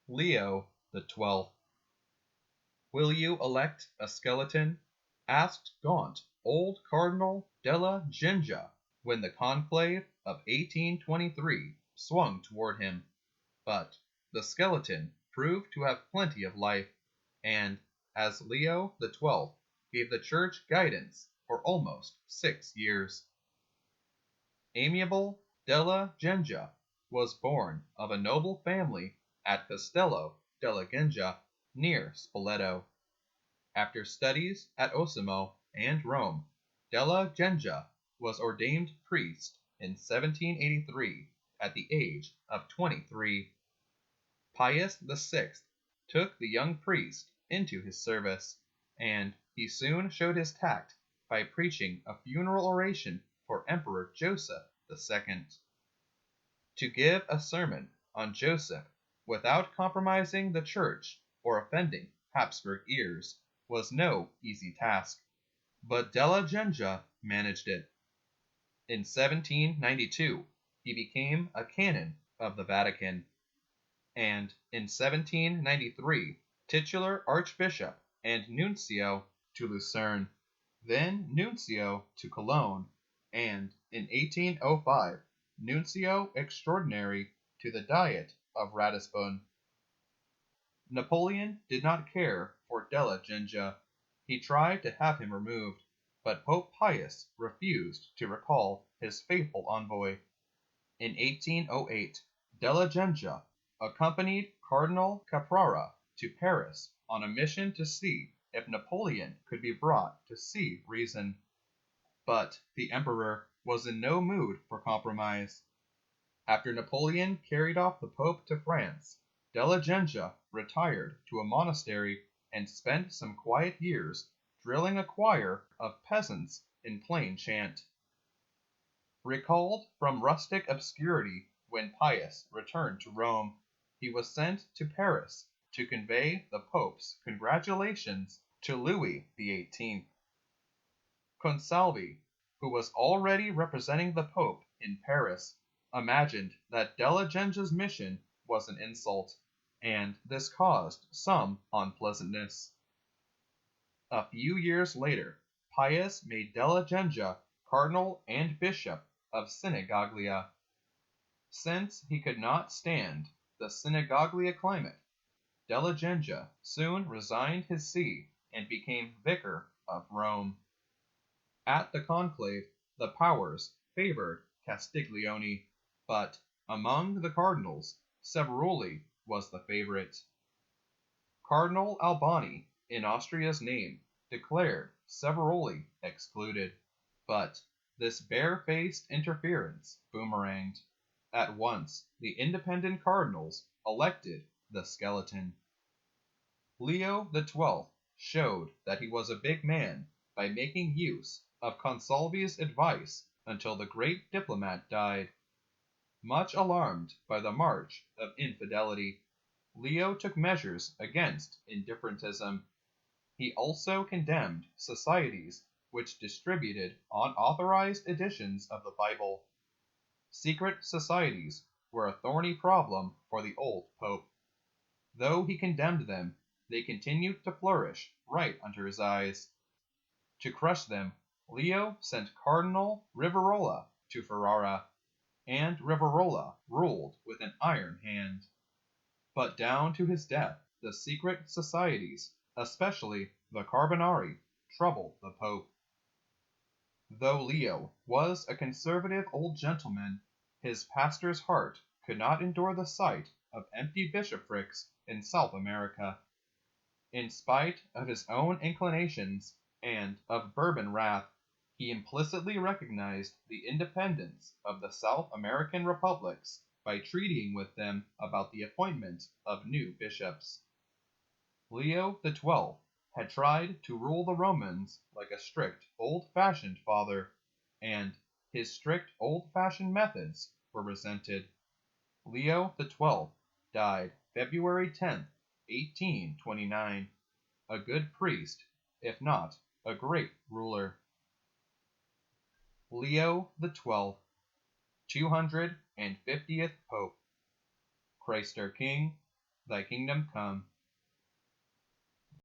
Leo XII. Will you elect a skeleton? Asked gaunt old Cardinal della Gengia when the Conclave of 1823 swung toward him. But the skeleton proved to have plenty of life, and, as Leo XII gave the Church guidance for almost 6 years. Amiable della Gengia was born of a noble family at Castello della Gengia, near Spoleto. After studies at Osimo and Rome, della Gengia was ordained priest in 1783 at the age of 23. Pius VI took the young priest into his service, and he soon showed his tact by preaching a funeral oration for Emperor Joseph II. To give a sermon on Joseph without compromising the Church or offending Habsburg ears was no easy task, but della Gengia managed it. In 1792 he became a canon of the Vatican, and in 1793 titular archbishop and nuncio to Lucerne, then nuncio to Cologne, and in 1805 nuncio extraordinary to the Diet of Ratisbon. Napoleon did not care for della Gengia. He tried to have him removed, but Pope Pius refused to recall his faithful envoy. In 1808, della Gengia accompanied Cardinal Caprara to Paris on a mission to see if Napoleon could be brought to see reason. But the emperor was in no mood for compromise. After Napoleon carried off the Pope to France, della Gengia retired to a monastery and spent some quiet years drilling a choir of peasants in plain chant. Recalled from rustic obscurity when Pius returned to Rome, he was sent to Paris to convey the Pope's congratulations to Louis XVIII. Conclave, who was already representing the Pope in Paris, imagined that della Gengia's mission was an insult, and this caused some unpleasantness. A few years later, Pius made della Gengia cardinal and bishop of Sinigaglia. Since he could not stand the Sinigaglia climate, della Gengia soon resigned his see and became vicar of Rome. At the conclave, the powers favored Castiglione, but among the cardinals, Severoli was the favorite. Cardinal Albani, in Austria's name, declared Severoli excluded, but this barefaced interference boomeranged. At once, the independent cardinals elected the skeleton. Leo XII showed that he was a big man by making use of Conclave's advice until the great diplomat died. Much alarmed by the march of infidelity, Leo took measures against indifferentism. He also condemned societies which distributed unauthorized editions of the Bible. Secret societies were a thorny problem for the old pope. Though he condemned them, they continued to flourish right under his eyes. To crush them, Leo sent Cardinal Rivarola to Ferrara, and Rivarola ruled with an iron hand. But down to his death, the secret societies, especially the Carbonari, troubled the Pope. Though Leo was a conservative old gentleman, his pastor's heart could not endure the sight of empty bishoprics in South America. In spite of his own inclinations and of Bourbon wrath, he implicitly recognized the independence of the South American republics by treating with them about the appointment of new bishops. Leo XII had tried to rule the Romans like a strict old-fashioned father, and his strict old-fashioned methods were resented. Leo XII died February 10, 1829, a good priest, if not a great ruler. Leo XII, 250th Pope. Christ our King, thy kingdom come,